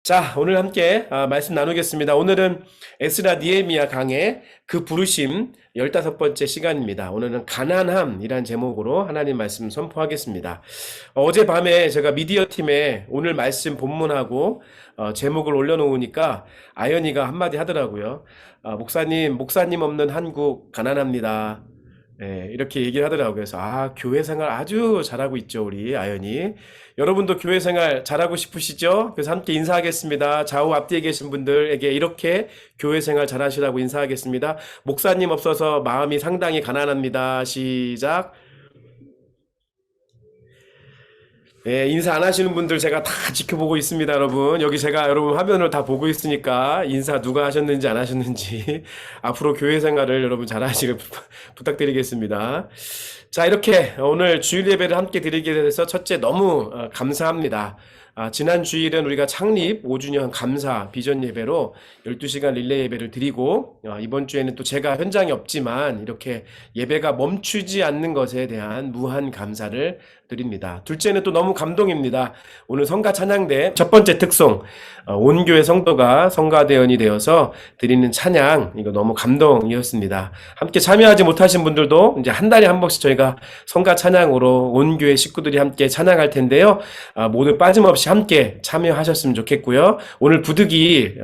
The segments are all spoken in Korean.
자, 오늘 함께 말씀 나누겠습니다. 오늘은 에스라 니에미야 강의 그 부르심 15번째 시간입니다. 오늘은 가난함이란 제목으로 하나님 말씀 선포하겠습니다. 어젯밤에 제가 미디어 팀에 오늘 말씀 본문하고 제목을 올려놓으니까 아연이가 한마디 하더라고요. 목사님 없는 한국 가난합니다. 네, 이렇게 얘기를 하더라고요. 그래서 교회 생활 아주 잘하고 있죠, 우리 아연이. 여러분도 교회 생활 잘하고 싶으시죠? 그래서 함께 인사하겠습니다. 좌우 앞뒤에 계신 분들에게 이렇게 교회 생활 잘하시라고 인사하겠습니다. 목사님 없어서 마음이 상당히 가난합니다. 시작. 네, 인사 안 하시는 분들 제가 다 지켜보고 있습니다, 여러분. 여기 제가 여러분 화면을 다 보고 있으니까 인사 누가 하셨는지 안 하셨는지 앞으로 교회 생활을 여러분 잘 하시길 부탁드리겠습니다. 자, 이렇게 오늘 주일 예배를 함께 드리게 돼서 첫째 너무 감사합니다. 지난 주일은 우리가 창립 5주년 감사 비전 예배로 12시간 릴레이 예배를 드리고 이번 주에는 또 제가 현장에 없지만 이렇게 예배가 멈추지 않는 것에 대한 무한 감사를 드립니다. 둘째는 또 너무 감동입니다. 오늘 성가 찬양대 첫 번째 특송 온 교회 성도가 성가대원이 되어서 드리는 찬양, 이거 너무 감동이었습니다. 함께 참여하지 못하신 분들도 이제 한 달에 한 번씩 저희가 성가 찬양으로 온 교회 식구들이 함께 찬양할 텐데요. 모두 빠짐없이 함께 참여하셨으면 좋겠고요. 오늘 부득이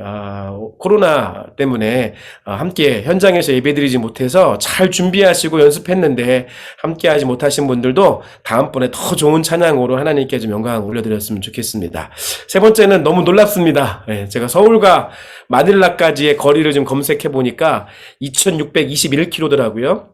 코로나 때문에 함께 현장에서 예배드리지 못해서 잘 준비하시고 연습했는데 함께 하지 못하신 분들도 다음번에 더 좋은 찬양으로 하나님께 좀 영광 올려드렸으면 좋겠습니다. 세 번째는 너무 놀랍습니다. 제가 서울과 마닐라까지의 거리를 좀 검색해 보니까 2621km더라고요.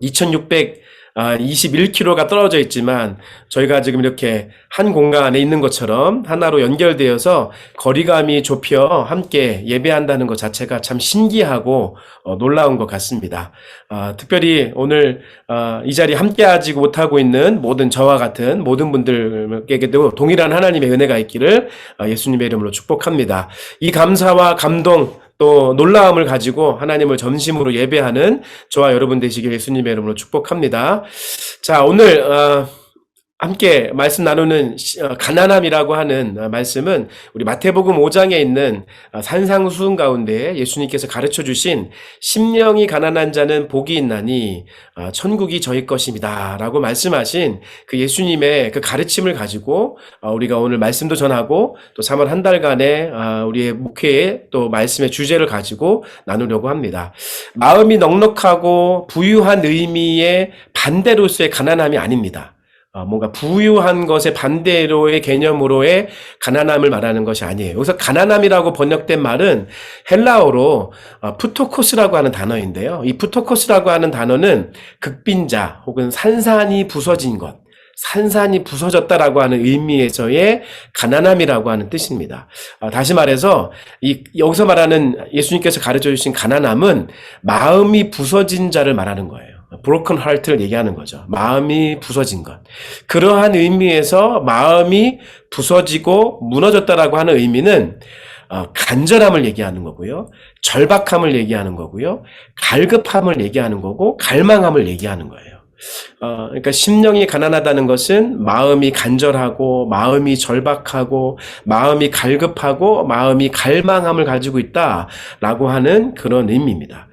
2621km가 떨어져 있지만 저희가 지금 이렇게 한 공간에 있는 것처럼 하나로 연결되어서 거리감이 좁혀 함께 예배한다는 것 자체가 참 신기하고 놀라운 것 같습니다. 특별히 오늘 이 자리에 함께하지 못하고 있는 모든 저와 같은 모든 분들에게도 동일한 하나님의 은혜가 있기를 예수님의 이름으로 축복합니다. 이 감사와 감동 또 놀라움을 가지고 하나님을 전심으로 예배하는 저와 여러분 되시길 예수님의 이름으로 축복합니다. 자, 오늘 함께 말씀 나누는 가난함이라고 하는 말씀은 우리 마태복음 5장에 있는 산상수훈 가운데 예수님께서 가르쳐 주신 심령이 가난한 자는 복이 있나니 천국이 저희 것입니다 라고 말씀하신 그 예수님의 그 가르침을 가지고 우리가 오늘 말씀도 전하고 또 3월 한 달간의 우리의 목회의 또 말씀의 주제를 가지고 나누려고 합니다. 마음이 넉넉하고 부유한 의미의 반대로서의 가난함이 아닙니다. 뭔가 부유한 것의 반대로의 개념으로의 가난함을 말하는 것이 아니에요. 여기서 가난함이라고 번역된 말은 헬라어로 푸토코스라고 하는 단어인데요. 이 푸토코스라고 하는 단어는 극빈자 혹은 산산이 부서진 것, 산산이 부서졌다라고 하는 의미에서의 가난함이라고 하는 뜻입니다. 다시 말해서 여기서 말하는 예수님께서 가르쳐 주신 가난함은 마음이 부서진 자를 말하는 거예요. broken heart를 얘기하는 거죠. 마음이 부서진 것. 그러한 의미에서 마음이 부서지고 무너졌다라고 하는 의미는 간절함을 얘기하는 거고요. 절박함을 얘기하는 거고요. 갈급함을 얘기하는 거고 갈망함을 얘기하는 거예요. 그러니까 심령이 가난하다는 것은 마음이 간절하고 마음이 절박하고 마음이 갈급하고 마음이 갈망함을 가지고 있다라고 하는 그런 의미입니다.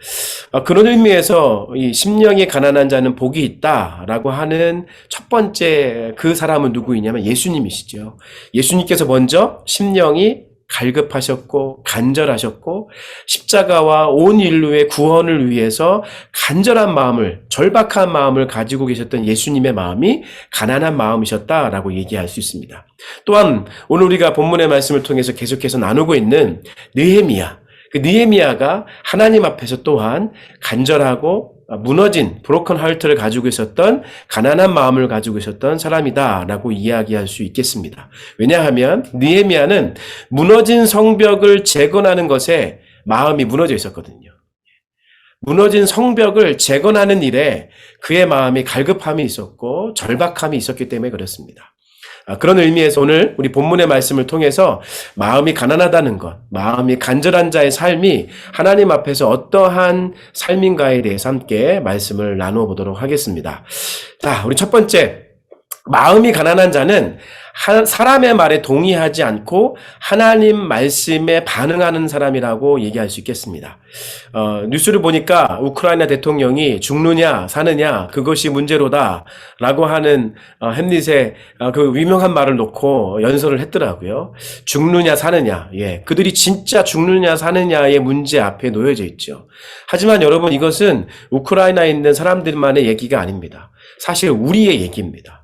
그런 의미에서 이 심령이 가난한 자는 복이 있다라고 하는 첫 번째 그 사람은 누구이냐면 예수님이시죠. 예수님께서 먼저 심령이 갈급하셨고 간절하셨고 십자가와 온 인류의 구원을 위해서 간절한 마음을, 절박한 마음을 가지고 계셨던 예수님의 마음이 가난한 마음이셨다라고 얘기할 수 있습니다. 또한 오늘 우리가 본문의 말씀을 통해서 계속해서 나누고 있는 느헤미야, 그 느헤미야가 하나님 앞에서 또한 간절하고 무너진 브로큰 하트를 가지고 있었던 가난한 마음을 가지고 있었던 사람이다라고 이야기할 수 있겠습니다. 왜냐하면 느헤미야는 무너진 성벽을 재건하는 것에 마음이 무너져 있었거든요. 무너진 성벽을 재건하는 일에 그의 마음에 갈급함이 있었고 절박함이 있었기 때문에 그렇습니다. 그런 의미에서 오늘 우리 본문의 말씀을 통해서 마음이 가난하다는 것, 마음이 간절한 자의 삶이 하나님 앞에서 어떠한 삶인가에 대해서 함께 말씀을 나누어 보도록 하겠습니다. 자, 우리 첫 번째 마음이 가난한 자는 사람의 말에 동의하지 않고 하나님 말씀에 반응하는 사람이라고 얘기할 수 있겠습니다. 뉴스를 보니까 우크라이나 대통령이 죽느냐 사느냐 그것이 문제로다 라고 하는 햄릿의 그 유명한 말을 놓고 연설을 했더라고요. 죽느냐 사느냐, 예, 그들이 진짜 죽느냐 사느냐의 문제 앞에 놓여져 있죠. 하지만 여러분, 이것은 우크라이나에 있는 사람들만의 얘기가 아닙니다. 사실 우리의 얘기입니다.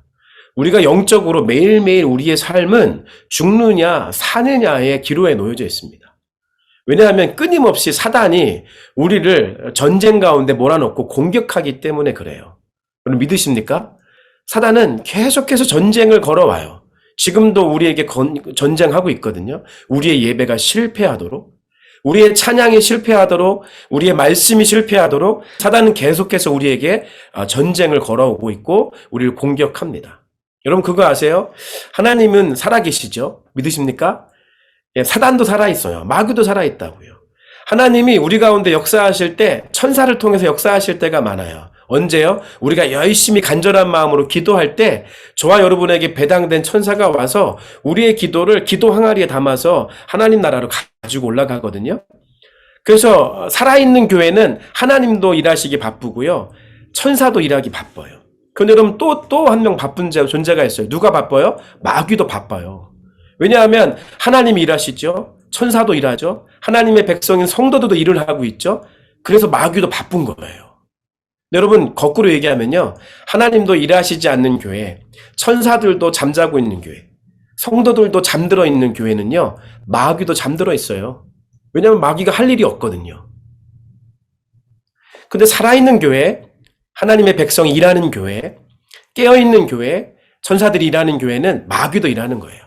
우리가 영적으로 매일매일 우리의 삶은 죽느냐 사느냐의 기로에 놓여져 있습니다. 왜냐하면 끊임없이 사단이 우리를 전쟁 가운데 몰아넣고 공격하기 때문에 그래요. 여러분 믿으십니까? 사단은 계속해서 전쟁을 걸어와요. 지금도 우리에게 전쟁하고 있거든요. 우리의 예배가 실패하도록, 우리의 찬양이 실패하도록, 우리의 말씀이 실패하도록 사단은 계속해서 우리에게 전쟁을 걸어오고 있고 우리를 공격합니다. 여러분 그거 아세요? 하나님은 살아계시죠? 믿으십니까? 예, 사단도 살아있어요. 마귀도 살아있다고요. 하나님이 우리 가운데 역사하실 때 천사를 통해서 역사하실 때가 많아요. 언제요? 우리가 열심히 간절한 마음으로 기도할 때 저와 여러분에게 배당된 천사가 와서 우리의 기도를 기도 항아리에 담아서 하나님 나라로 가지고 올라가거든요. 그래서 살아있는 교회는 하나님도 일하시기 바쁘고요. 천사도 일하기 바빠요. 그런데 여러분 또 한 명 바쁜 존재가 있어요. 누가 바빠요? 마귀도 바빠요. 왜냐하면 하나님이 일하시죠. 천사도 일하죠. 하나님의 백성인 성도들도 일을 하고 있죠. 그래서 마귀도 바쁜 거예요. 여러분 거꾸로 얘기하면요. 하나님도 일하시지 않는 교회, 천사들도 잠자고 있는 교회, 성도들도 잠들어 있는 교회는요. 마귀도 잠들어 있어요. 왜냐하면 마귀가 할 일이 없거든요. 근데 살아있는 교회, 하나님의 백성이 일하는 교회, 깨어있는 교회, 천사들이 일하는 교회는 마귀도 일하는 거예요.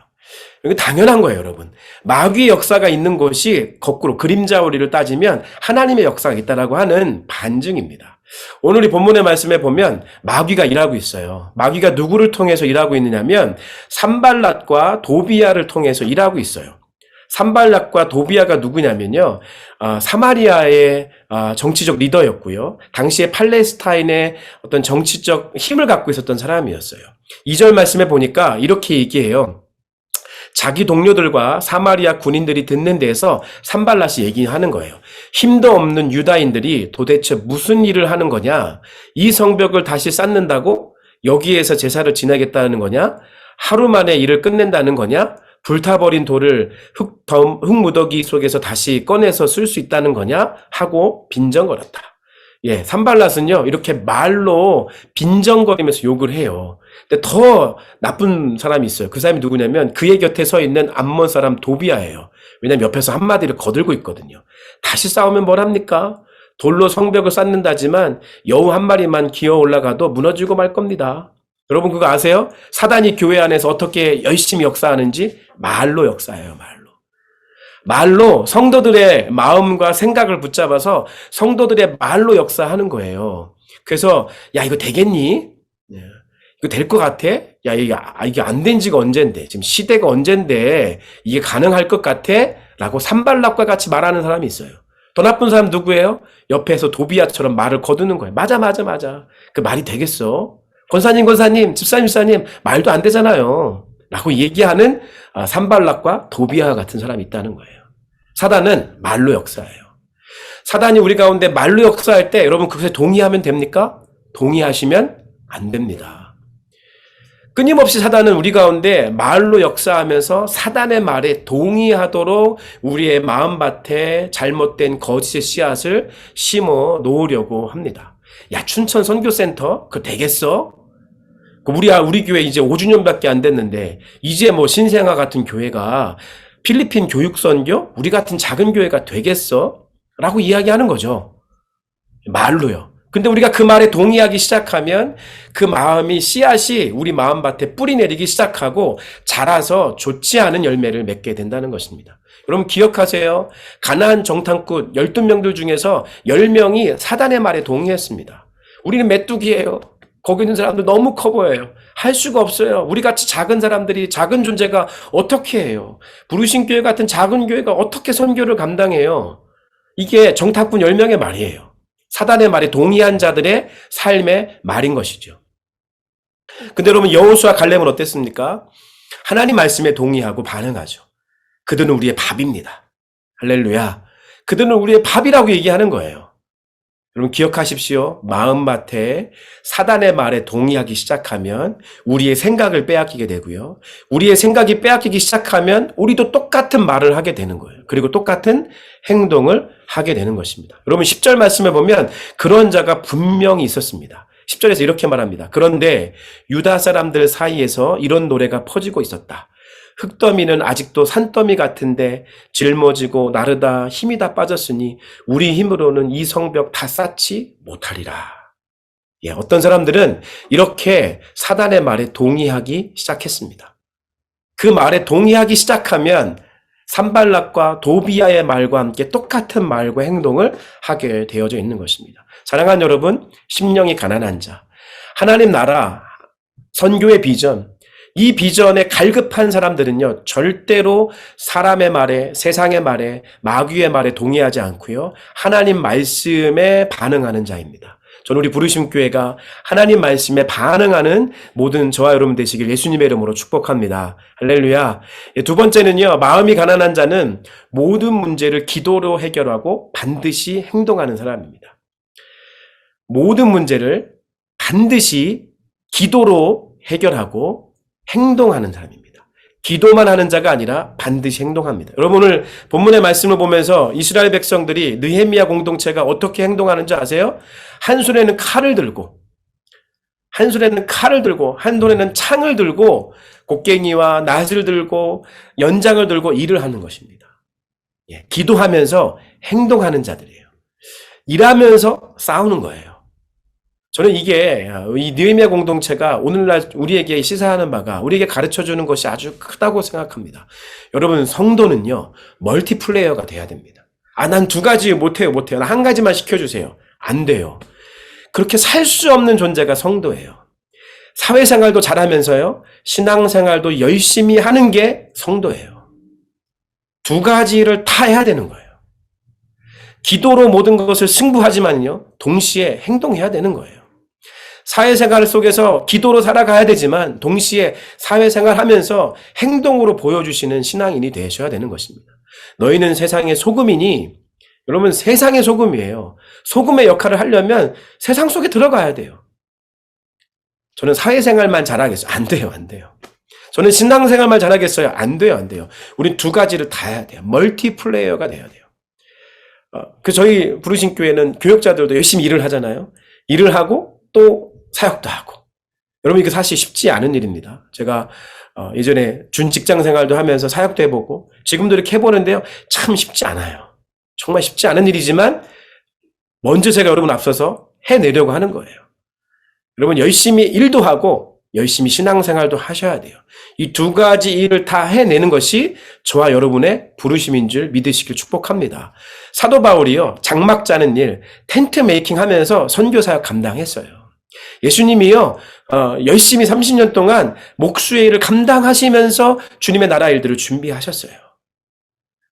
이게 당연한 거예요, 여러분. 마귀의 역사가 있는 곳이 거꾸로 그림자오리를 따지면 하나님의 역사가 있다라고 하는 반증입니다. 오늘 이 본문의 말씀에 보면 마귀가 일하고 있어요. 마귀가 누구를 통해서 일하고 있느냐면 산발랏과 도비아를 통해서 일하고 있어요. 산발랏과 도비아가 누구냐면요. 사마리아의 정치적 리더였고요. 당시에 팔레스타인의 어떤 정치적 힘을 갖고 있었던 사람이었어요. 2절 말씀에 보니까 이렇게 얘기해요. 자기 동료들과 사마리아 군인들이 듣는 데에서 산발랏이 얘기하는 거예요. 힘도 없는 유다인들이 도대체 무슨 일을 하는 거냐? 이 성벽을 다시 쌓는다고? 여기에서 제사를 지내겠다는 거냐? 하루 만에 일을 끝낸다는 거냐? 불타버린 돌을 흙무더기 속에서 다시 꺼내서 쓸 수 있다는 거냐? 하고 빈정거렸다. 예, 산발랏은요, 이렇게 말로 빈정거리면서 욕을 해요. 근데 더 나쁜 사람이 있어요. 그 사람이 누구냐면 그의 곁에 서 있는 암몬 사람 도비아예요. 왜냐면 옆에서 한마디를 거들고 있거든요. 다시 싸우면 뭘 합니까? 돌로 성벽을 쌓는다지만 여우 한 마리만 기어 올라가도 무너지고 말 겁니다. 여러분 그거 아세요? 사단이 교회 안에서 어떻게 열심히 역사하는지 말로 역사해요. 말로 성도들의 마음과 생각을 붙잡아서 성도들의 말로 역사하는 거예요. 그래서 야 이거 되겠니? 이거 될 것 같아? 야 이게 안 된 지가 언젠데, 지금 시대가 언젠데 이게 가능할 것 같아? 라고 산발락과 같이 말하는 사람이 있어요. 더 나쁜 사람 누구예요? 옆에서 도비아처럼 말을 거두는 거예요. 맞아. 그 말이 되겠어? 권사님, 집사님 말도 안 되잖아요. 라고 얘기하는 산발락과 도비아 같은 사람이 있다는 거예요. 사단은 말로 역사해요. 사단이 우리 가운데 말로 역사할 때 여러분 그것에 동의하면 됩니까? 동의하시면 안 됩니다. 끊임없이 사단은 우리 가운데 말로 역사하면서 사단의 말에 동의하도록 우리의 마음밭에 잘못된 거짓의 씨앗을 심어 놓으려고 합니다. 야, 춘천 선교센터? 그거 되겠어? 우리 교회 이제 5주년밖에 안 됐는데 이제 뭐 신생아 같은 교회가 필리핀 교육선교? 우리 같은 작은 교회가 되겠어? 라고 이야기하는 거죠. 말로요. 근데 우리가 그 말에 동의하기 시작하면 그 마음이 씨앗이 우리 마음밭에 뿌리 내리기 시작하고 자라서 좋지 않은 열매를 맺게 된다는 것입니다. 여러분 기억하세요. 가나안 정탐꾼 12명들 중에서 10명이 사단의 말에 동의했습니다. 우리는 메뚜기예요. 거기 있는 사람들 너무 커 보여요. 할 수가 없어요. 우리같이 작은 사람들이, 작은 존재가 어떻게 해요? 부르신 교회 같은 작은 교회가 어떻게 선교를 감당해요? 이게 정탐꾼 10명의 말이에요. 사단의 말에 동의한 자들의 삶의 말인 것이죠. 근데 여러분 여호수아 갈렙은 어땠습니까? 하나님 말씀에 동의하고 반응하죠. 그들은 우리의 밥입니다. 할렐루야. 그들은 우리의 밥이라고 얘기하는 거예요. 여러분 기억하십시오. 마음밭에 사단의 말에 동의하기 시작하면 우리의 생각을 빼앗기게 되고요. 우리의 생각이 빼앗기기 시작하면 우리도 똑같은 말을 하게 되는 거예요. 그리고 똑같은 행동을 하게 되는 것입니다. 여러분 10절 말씀에 보면 그런 자가 분명히 있었습니다. 10절에서 이렇게 말합니다. 그런데 유다 사람들 사이에서 이런 노래가 퍼지고 있었다. 흙더미는 아직도 산더미 같은데 짊어지고 나르다 힘이 다 빠졌으니 우리 힘으로는 이 성벽 다 쌓지 못하리라. 예, 어떤 사람들은 이렇게 사단의 말에 동의하기 시작했습니다. 그 말에 동의하기 시작하면 산발락과 도비아의 말과 함께 똑같은 말과 행동을 하게 되어져 있는 것입니다. 사랑하는 여러분, 심령이 가난한 자, 하나님 나라, 선교의 비전, 이 비전에 갈급한 사람들은요, 절대로 사람의 말에, 세상의 말에, 마귀의 말에 동의하지 않고요, 하나님 말씀에 반응하는 자입니다. 저는 우리 부르심교회가 하나님 말씀에 반응하는 모든 저와 여러분 되시길 예수님의 이름으로 축복합니다. 할렐루야. 두 번째는요, 마음이 가난한 자는 모든 문제를 기도로 해결하고 반드시 행동하는 사람입니다. 모든 문제를 반드시 기도로 해결하고 행동하는 사람입니다. 기도만 하는 자가 아니라 반드시 행동합니다. 여러분 오늘 본문의 말씀을 보면서 이스라엘 백성들이 느헤미야 공동체가 어떻게 행동하는지 아세요? 한 손에는 칼을 들고 한 손에는 창을 들고 곡괭이와 낫을 들고 연장을 들고 일을 하는 것입니다. 예, 기도하면서 행동하는 자들이에요. 일하면서 싸우는 거예요. 저는 이게 이 느헤미야 공동체가 오늘날 우리에게 시사하는 바가 우리에게 가르쳐주는 것이 아주 크다고 생각합니다. 여러분 성도는요 멀티플레이어가 돼야 됩니다. 난 두 가지 못해요. 나 한 가지만 시켜주세요. 안 돼요. 그렇게 살 수 없는 존재가 성도예요. 사회생활도 잘하면서요 신앙생활도 열심히 하는 게 성도예요. 두 가지를 다 해야 되는 거예요. 기도로 모든 것을 승부하지만요 동시에 행동해야 되는 거예요. 사회생활 속에서 기도로 살아가야 되지만 동시에 사회생활 하면서 행동으로 보여주시는 신앙인이 되셔야 되는 것입니다. 너희는 세상의 소금이니 여러분 세상의 소금이에요. 소금의 역할을 하려면 세상 속에 들어가야 돼요. 저는 사회생활만 잘하겠어요. 안 돼요. 저는 신앙생활만 잘하겠어요. 안 돼요. 우린 두 가지를 다 해야 돼요. 멀티플레이어가 돼야 돼요. 저희 부르신 교회는 교역자들도 열심히 일을 하잖아요. 일을 하고 또 사역도 하고. 여러분 이게 사실 쉽지 않은 일입니다. 제가 예전에 준 직장 생활도 하면서 사역도 해보고 지금도 이렇게 해보는데요. 참 쉽지 않아요. 정말 쉽지 않은 일이지만 먼저 제가 여러분 앞서서 해내려고 하는 거예요. 여러분 열심히 일도 하고 열심히 신앙생활도 하셔야 돼요. 이 두 가지 일을 다 해내는 것이 저와 여러분의 부르심인 줄 믿으시길 축복합니다. 사도 바울이요 장막 짜는 일, 텐트 메이킹 하면서 선교사역 감당했어요. 예수님이요 열심히 30년 동안 목수의 일을 감당하시면서 주님의 나라 일들을 준비하셨어요.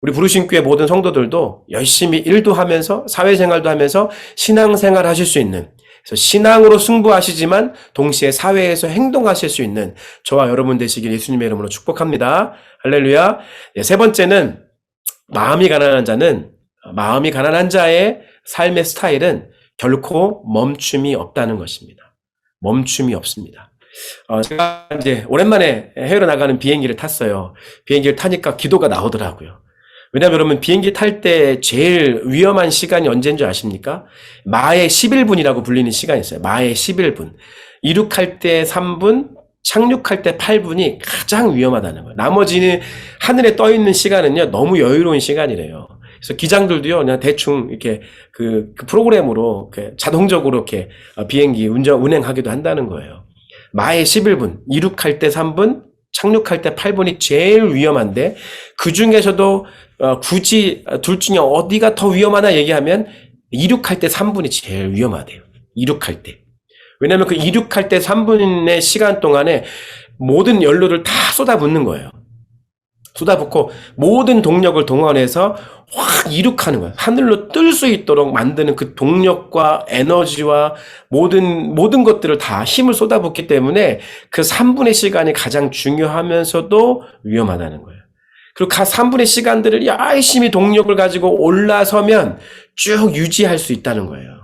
우리 부르심 교회 모든 성도들도 열심히 일도 하면서 사회생활도 하면서 신앙생활 하실 수 있는, 그래서 신앙으로 승부하시지만 동시에 사회에서 행동하실 수 있는 저와 여러분 되시길 예수님의 이름으로 축복합니다. 할렐루야. 세 번째는 마음이 가난한 자의 삶의 스타일은 결코 멈춤이 없다는 것입니다. 멈춤이 없습니다. 제가 이제 오랜만에 해외로 나가는 비행기를 탔어요. 비행기를 타니까 기도가 나오더라고요. 왜냐하면 여러분 비행기 탈 때 제일 위험한 시간이 언제인 줄 아십니까? 마의 11분이라고 불리는 시간이 있어요. 마의 11분. 이륙할 때 3분, 착륙할 때 8분이 가장 위험하다는 거예요. 나머지는 하늘에 떠 있는 시간은요 너무 여유로운 시간이래요. 그래서 기장들도요 그냥 대충 이렇게 그 프로그램으로 자동적으로 이렇게 비행기 운행하기도 한다는 거예요. 마의 11분, 이륙할 때 3분, 착륙할 때 8분이 제일 위험한데 그 중에서도 굳이 둘 중에 어디가 더 위험하나 얘기하면 이륙할 때 3분이 제일 위험하대요. 이륙할 때. 왜냐하면 그 이륙할 때 3분의 시간 동안에 모든 연료를 다 쏟아붓는 거예요. 쏟아붓고 모든 동력을 동원해서 확 이륙하는 거예요. 하늘로 뜰 수 있도록 만드는 그 동력과 에너지와 모든 것들을 다 힘을 쏟아붓기 때문에 그 3분의 시간이 가장 중요하면서도 위험하다는 거예요. 그리고 그 3분의 시간들을 열심히 동력을 가지고 올라서면 쭉 유지할 수 있다는 거예요.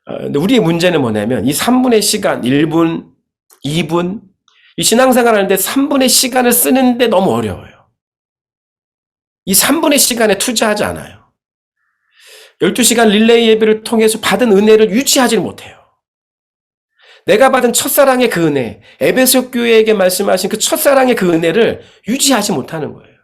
근데 우리의 문제는 뭐냐면 이 3분의 시간, 1분, 2분, 이 신앙생활 하는데 3분의 시간을 쓰는데 너무 어려워요. 이 3분의 시간에 투자하지 않아요. 12시간 릴레이 예배를 통해서 받은 은혜를 유지하지 못해요. 내가 받은 첫사랑의 그 은혜, 에베소 교회에게 말씀하신 그 첫사랑의 그 은혜를 유지하지 못하는 거예요.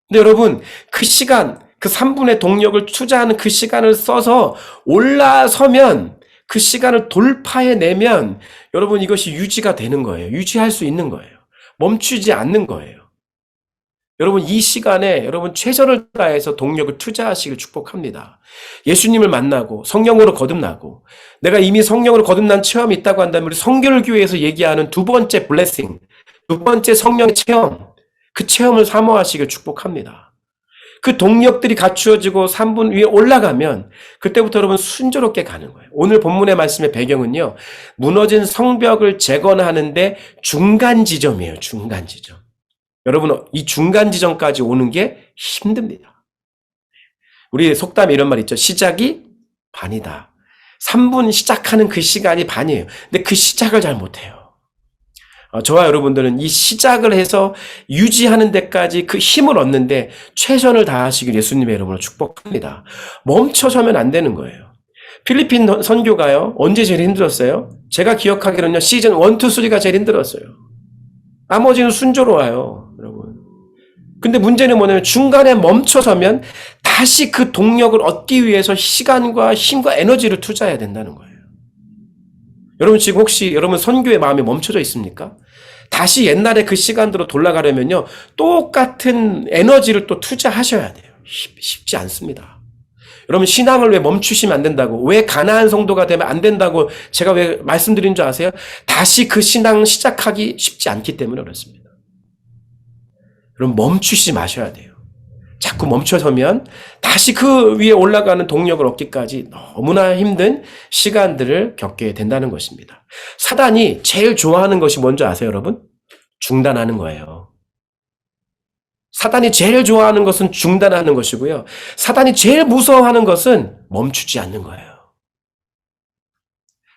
근데 여러분, 그 시간, 그 3분의 동력을 투자하는 그 시간을 써서 올라서면 그 시간을 돌파해내면 여러분 이것이 유지가 되는 거예요. 유지할 수 있는 거예요. 멈추지 않는 거예요. 여러분 이 시간에 여러분 최선을 다해서 동력을 투자하시길 축복합니다. 예수님을 만나고 성령으로 거듭나고 내가 이미 성령으로 거듭난 체험이 있다고 한다면 우리 성결교회에서 얘기하는 두 번째 블레싱, 두 번째 성령의 체험, 그 체험을 사모하시길 축복합니다. 그 동력들이 갖추어지고 3분 위에 올라가면 그때부터 여러분 순조롭게 가는 거예요. 오늘 본문의 말씀의 배경은요. 무너진 성벽을 재건하는데 중간 지점이에요. 중간 지점. 여러분 이 중간 지점까지 오는 게 힘듭니다. 우리 속담에 이런 말 있죠. 시작이 반이다. 3분 시작하는 그 시간이 반이에요. 근데 그 시작을 잘 못해요. 저와 여러분들은 이 시작을 해서 유지하는 데까지 그 힘을 얻는데 최선을 다하시길 예수님의 이름으로 축복합니다. 멈춰서면 안 되는 거예요. 필리핀 선교가요. 언제 제일 힘들었어요? 제가 기억하기로는요. 시즌 1, 2, 3가 제일 힘들었어요. 나머지는 순조로워요. 여러분. 근데 문제는 뭐냐면 중간에 멈춰서면 다시 그 동력을 얻기 위해서 시간과 힘과 에너지를 투자해야 된다는 거예요. 여러분 지금 혹시 여러분 선교의 마음이 멈춰져 있습니까? 다시 옛날에 그 시간대로 돌아가려면요. 똑같은 에너지를 또 투자하셔야 돼요. 쉽지 않습니다. 여러분 신앙을 왜 멈추시면 안 된다고, 왜 가나안 성도가 되면 안 된다고 제가 왜 말씀드린 줄 아세요? 다시 그 신앙 시작하기 쉽지 않기 때문에 그렇습니다. 여러분 멈추시지 마셔야 돼요. 자꾸 멈춰서면 다시 그 위에 올라가는 동력을 얻기까지 너무나 힘든 시간들을 겪게 된다는 것입니다. 사단이 제일 좋아하는 것이 뭔지 아세요, 여러분? 중단하는 거예요. 사단이 제일 좋아하는 것은 중단하는 것이고요. 사단이 제일 무서워하는 것은 멈추지 않는 거예요.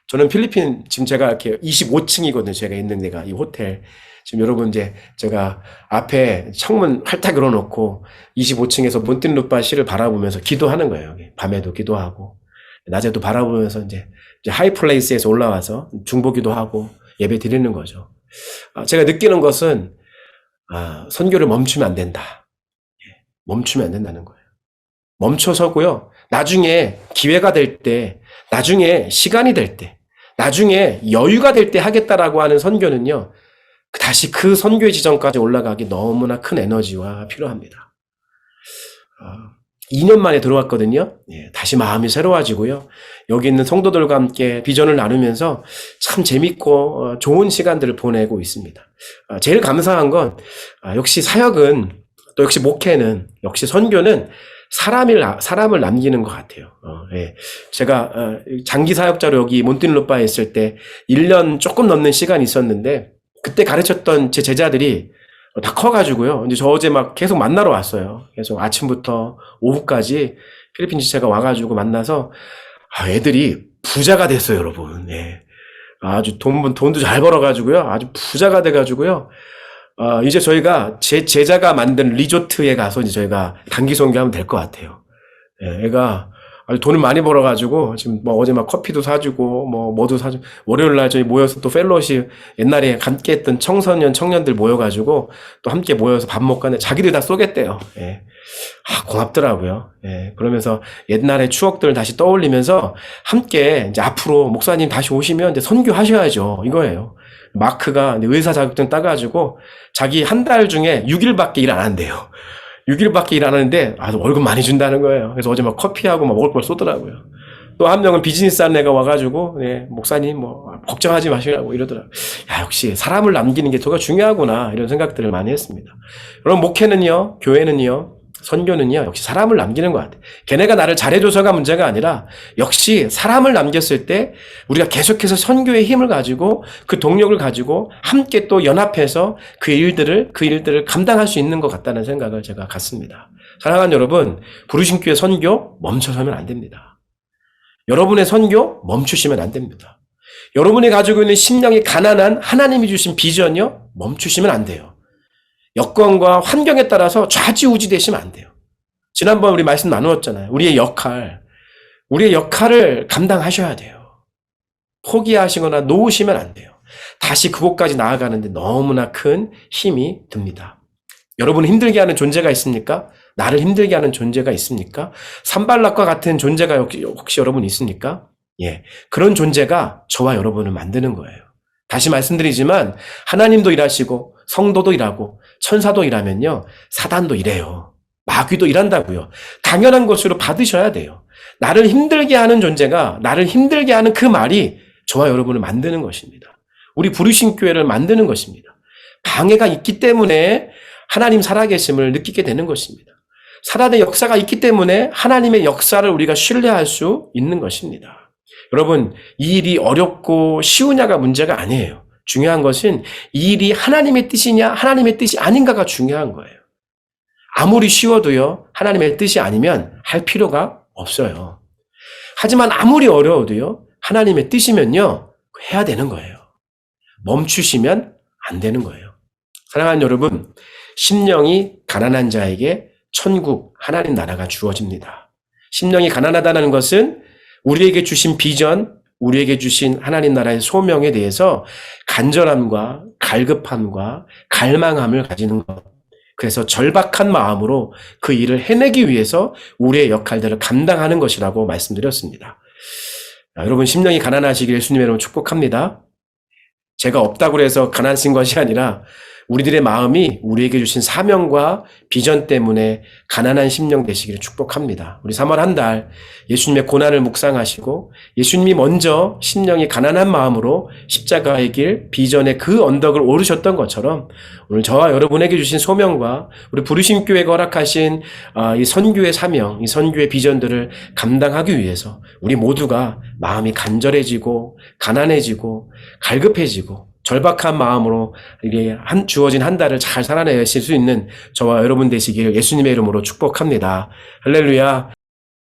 저는 필리핀 지금 제가 이렇게 25층이거든요. 제가 있는 데가 이 호텔. 지금 여러분 이제 제가 앞에 창문 활짝 열어놓고 25층에서 몬틴루파 시를 바라보면서 기도하는 거예요. 밤에도 기도하고 낮에도 바라보면서 이제 하이플레이스에서 올라와서 중보기도 하고 예배 드리는 거죠. 제가 느끼는 것은 선교를 멈추면 안 된다. 멈추면 안 된다는 거예요. 멈춰서고요. 나중에 기회가 될 때, 나중에 시간이 될 때, 나중에 여유가 될 때 하겠다라고 하는 선교는요. 다시 그 선교의 지점까지 올라가기 너무나 큰 에너지와 필요합니다. 2년 만에 들어왔거든요. 다시 마음이 새로워지고요. 여기 있는 성도들과 함께 비전을 나누면서 참 재밌고 좋은 시간들을 보내고 있습니다. 제일 감사한 건 역시 사역은 또 역시 목회는 역시 선교는 사람을 남기는 것 같아요. 제가 장기 사역자로 여기 몬틴루파에 있을 때 1년 조금 넘는 시간이 있었는데 그때 가르쳤던 제 제자들이 다 커가지고요. 이제 저 어제 막 계속 만나러 왔어요. 계속 아침부터 오후까지 필리핀 지체가 와가지고 만나서 애들이 부자가 됐어요, 여러분. 아주 돈도 잘 벌어가지고요. 아주 부자가 돼가지고요. 이제 저희가 제 제자가 만든 리조트에 가서 이제 저희가 단기 선교하면 될 것 같아요. 애가 아주 돈을 많이 벌어가지고 지금 뭐 어제 막 커피도 사주고 뭐도 사주고 월요일 날 저희 모여서 또 펠로십 옛날에 함께 했던 청년들 모여가지고 또 함께 모여서 밥 먹고 하는데 자기들 다 쏘겠대요. 고맙더라고요. 그러면서 옛날의 추억들을 다시 떠올리면서 함께 이제 앞으로 목사님 다시 오시면 이제 선교하셔야죠. 이거예요. 마크가 의사 자격증 따가지고 자기 한 달 중에 6일밖에 일 안 한대요. 6일밖에 일 안 하는데 아주 월급 많이 준다는 거예요. 그래서 어제 막 커피하고 막 먹을 걸 쏘더라고요. 또 한 명은 비즈니스 하는 애가 와가지고, 예, 목사님, 걱정하지 마시라고 이러더라고요. 야, 역시 사람을 남기는 게 더가 중요하구나, 이런 생각들을 많이 했습니다. 그럼 목회는요, 교회는요, 선교는요, 역시 사람을 남기는 것 같아요. 걔네가 나를 잘해줘서가 문제가 아니라, 역시 사람을 남겼을 때, 우리가 계속해서 선교의 힘을 가지고, 그 동력을 가지고, 함께 또 연합해서 그 일들을 감당할 수 있는 것 같다는 생각을 제가 갖습니다. 사랑하는 여러분, 부르신 교회 선교 멈춰서면 안 됩니다. 여러분의 선교 멈추시면 안 됩니다. 여러분이 가지고 있는 심령이 가난한 하나님이 주신 비전이요, 멈추시면 안 돼요. 여건과 환경에 따라서 좌지우지 되시면 안 돼요. 지난번 우리 말씀 나누었잖아요. 우리의 역할을 감당하셔야 돼요. 포기하시거나 놓으시면 안 돼요. 다시 그곳까지 나아가는데 너무나 큰 힘이 듭니다. 여러분 힘들게 하는 존재가 있습니까? 나를 힘들게 하는 존재가 있습니까? 산발락과 같은 존재가 혹시 여러분 있습니까? 예, 그런 존재가 저와 여러분을 만드는 거예요. 다시 말씀드리지만 하나님도 일하시고 성도도 일하고 천사도 일하면요, 사단도 일해요. 마귀도 일한다고요. 당연한 것으로 받으셔야 돼요. 나를 힘들게 하는 존재가, 나를 힘들게 하는 그 말이 저와 여러분을 만드는 것입니다. 우리 부르신 교회를 만드는 것입니다. 방해가 있기 때문에 하나님 살아계심을 느끼게 되는 것입니다. 사단의 역사가 있기 때문에 하나님의 역사를 우리가 신뢰할 수 있는 것입니다. 여러분, 이 일이 어렵고 쉬우냐가 문제가 아니에요. 중요한 것은 이 일이 하나님의 뜻이냐 하나님의 뜻이 아닌가가 중요한 거예요. 아무리 쉬워도요, 하나님의 뜻이 아니면 할 필요가 없어요. 하지만 아무리 어려워도요, 하나님의 뜻이면요, 해야 되는 거예요. 멈추시면 안 되는 거예요. 사랑하는 여러분, 심령이 가난한 자에게 천국, 하나님 나라가 주어집니다. 심령이 가난하다는 것은 우리에게 주신 비전, 우리에게 주신 하나님 나라의 소명에 대해서 간절함과 갈급함과 갈망함을 가지는 것. 그래서 절박한 마음으로 그 일을 해내기 위해서 우리의 역할들을 감당하는 것이라고 말씀드렸습니다. 여러분 심령이 가난하시길 예수님의 이름으로 축복합니다. 제가 없다고 해서 가난하신 것이 아니라 우리들의 마음이 우리에게 주신 사명과 비전 때문에 가난한 심령 되시기를 축복합니다. 우리 3월 한 달 예수님의 고난을 묵상하시고 예수님이 먼저 심령이 가난한 마음으로 십자가의 길, 비전의 그 언덕을 오르셨던 것처럼 오늘 저와 여러분에게 주신 소명과 우리 부르심 교회가 허락하신 이 선교의 사명, 이 선교의 비전들을 감당하기 위해서 우리 모두가 마음이 간절해지고 가난해지고 갈급해지고 절박한 마음으로 이게 주어진 한 달을 잘 살아내실 수 있는 저와 여러분 되시기를 예수님의 이름으로 축복합니다. 할렐루야.